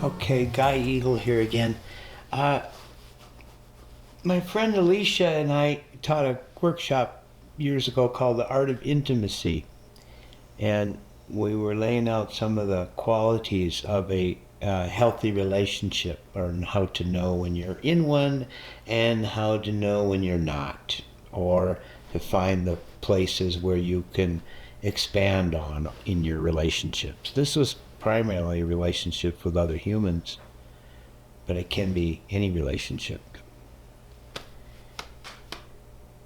Okay, Guy Eagle here again. Uh, my friend Alicia and I taught a workshop years ago called The Art of Intimacy, and we were laying out some of the qualities of a healthy relationship, or how to know when you're in one and how to know when you're not, or to find the places where you can expand on in your relationships. This was primarily relationships with other humans, but it can be any relationship.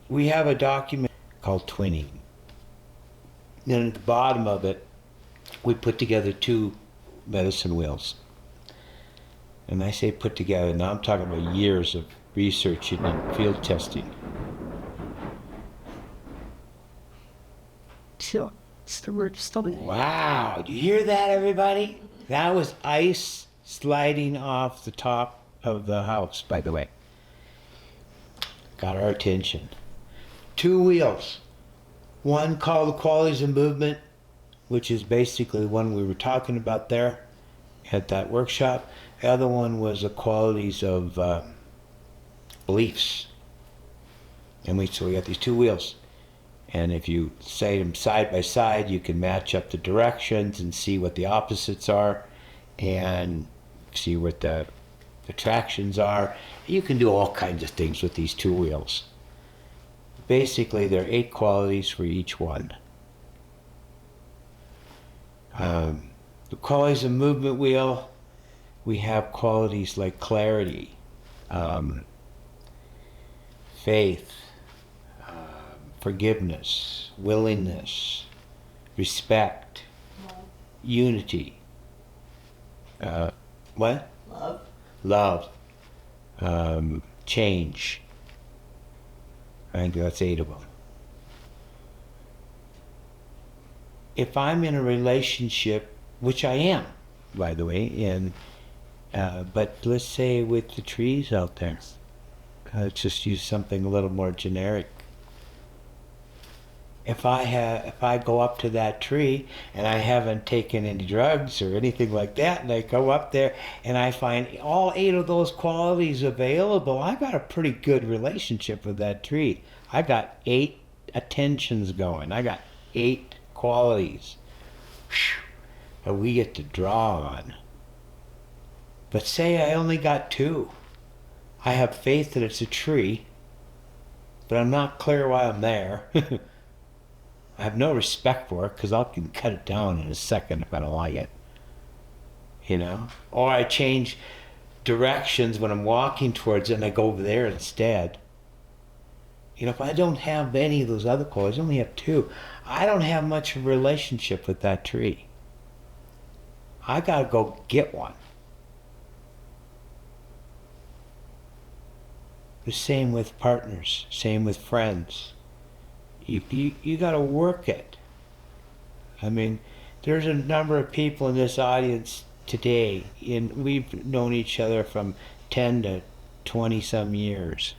We have a document called Twinning. And at the bottom of it, we put together two medicine wheels. And I say put together, now I'm talking about years of research and field testing. Sure. It's the word study. Wow, do you hear that, everybody? That was ice sliding off the top of the house, by the way. Got our attention. Two wheels. One called the qualities of movement, which is basically the one we were talking about there at that workshop. The other one was the qualities of beliefs. And so we got these two wheels. And if you say them side by side, you can match up the directions and see what the opposites are and see what the attractions are. You can do all kinds of things with these two wheels. Basically, there are 8 qualities for each one. The qualities of movement wheel, we have qualities like clarity, faith, forgiveness, willingness, respect, unity. What? Love. Change. I think that's 8 of them. If I'm in a relationship, which I am, by the way, but let's say with the trees out there, let's just use something a little more generic. If I go up to that tree and I haven't taken any drugs or anything like that, and I go up there and I find all 8 of those qualities available, I got a pretty good relationship with that tree. I got 8 attentions going. I got 8 qualities that we get to draw on. But say I only got 2. I have faith that it's a tree, but I'm not clear why I'm there. I have no respect for it because I can cut it down in a second if I don't like it. You know? Or I change directions when I'm walking towards it and I go over there instead. You know, if I don't have any of those other qualities, I only have 2, I don't have much of a relationship with that tree. I gotta go get one. The same with partners, same with friends. You got to work it. I mean, there's a number of people in this audience today, and we've known each other from 10 to 20 some years.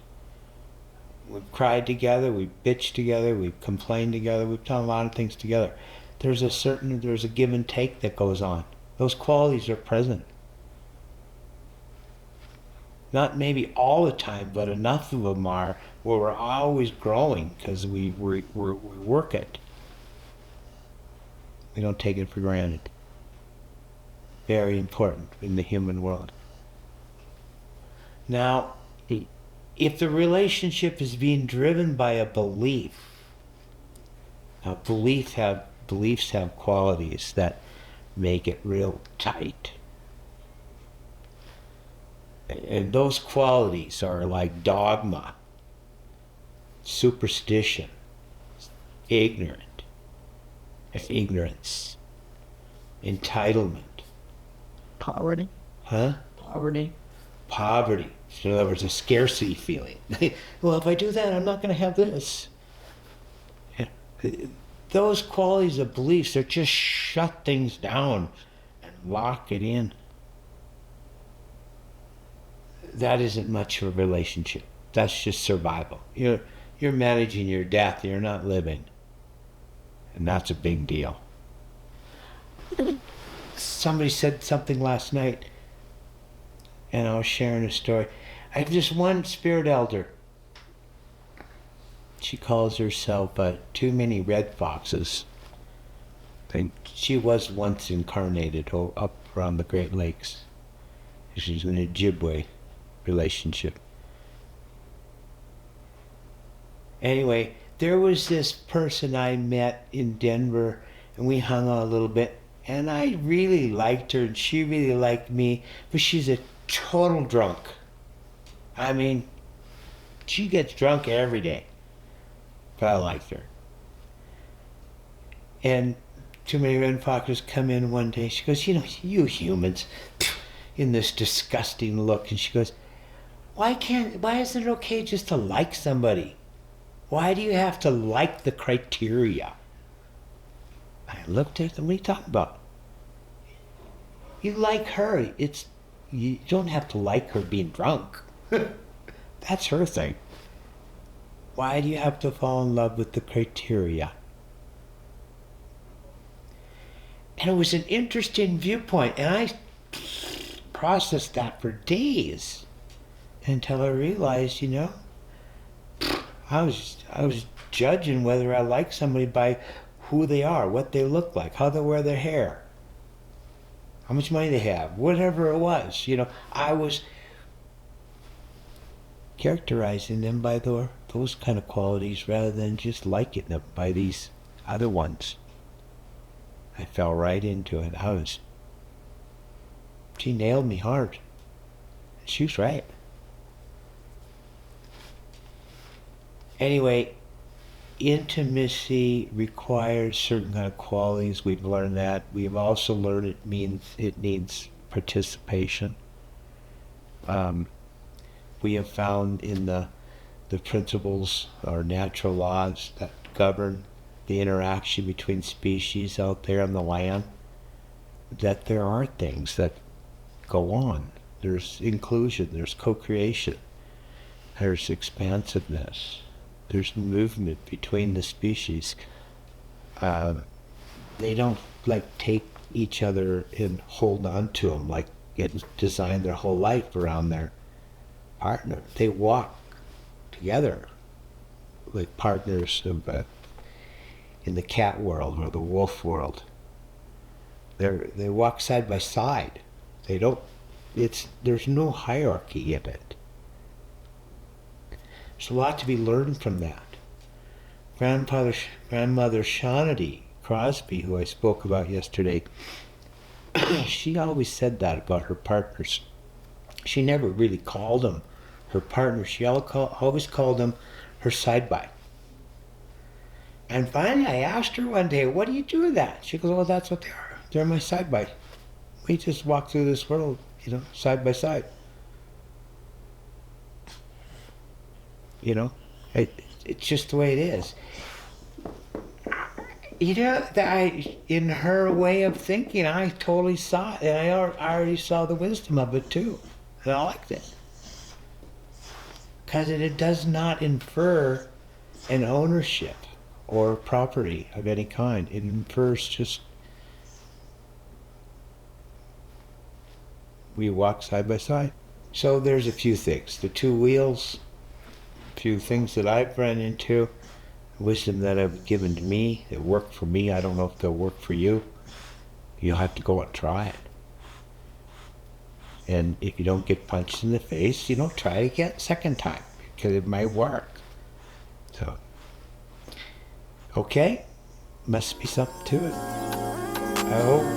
We've cried together, we've bitched together, we've complained together, we've done a lot of things together. There's a give and take that goes on. Those qualities are present. Not maybe all the time, but enough of them are where we're always growing because we work it. We don't take it for granted. Very important in the human world. Now, if the relationship is being driven by a belief, beliefs have qualities that make it real tight. And those qualities are like dogma, superstition, ignorance, entitlement. Poverty. Huh? Poverty. Poverty. So in other words, a scarcity feeling. Well, if I do that, I'm not going to have this. Those qualities of beliefs are just shut things down and lock it in. That isn't much of a relationship. That's just survival. You're managing your death. You're not living. And that's a big deal. Somebody said something last night. and I was sharing a story. I have this one spirit elder. She calls herself Too Many Red Foxes. And she was once incarnated up around the Great Lakes. She's in an Ojibwe relationship. Anyway, there was this person I met in Denver, and we hung out a little bit, and I really liked her, and she really liked me, but she's a total drunk. I mean, she gets drunk every day, but I liked her. And Too Many Red Foxes come in one day, she goes, you know, you humans, in this disgusting look, and she goes, why isn't it okay just to like somebody? Why do you have to like the criteria? I looked at them, what are you talking about? You like her, you don't have to like her being drunk. That's her thing. Why do you have to fall in love with the criteria? And it was an interesting viewpoint, and I processed that for days until I realized, you know, I was judging whether I like somebody by who they are, what they look like, how they wear their hair, how much money they have, whatever it was. You know, I was characterizing them by those kind of qualities rather than just liking them by these other ones. I fell right into it. She nailed me hard. She was right. Anyway, intimacy requires certain kind of qualities. We've learned that. We've also learned it needs participation. We have found in the principles or natural laws that govern the interaction between species out there on the land, that there are things that go on. There's inclusion, there's co-creation, there's expansiveness, there's movement between the species. They don't like take each other and hold on to them like get designed their whole life around their partner. They walk together like partners of in the cat world or the wolf world. They walk side by side. They don't. There's no hierarchy in it. There's a lot to be learned from that. Grandmother Shawnee Crosby, who I spoke about yesterday, she always said that about her partners. She never really called them her partners. She always called them her side-by. And finally I asked her one day, what do you do with that? She goes, well, that's what they are. They're my side-by. We just walk through this world, you know, side by side. You know, it's just the way it is. You know, in her way of thinking, I totally saw it, and I already saw the wisdom of it too, and I liked it. Because it does not infer an ownership or property of any kind. It infers just we walk side by side. So there's a few things. The two wheels, a few things that I've run into, wisdom that have given to me, that work for me. I don't know if they'll work for you. You'll have to go and try it. And if you don't get punched in the face, you don't try it again second time, because it might work. So, okay, must be something to it. I hope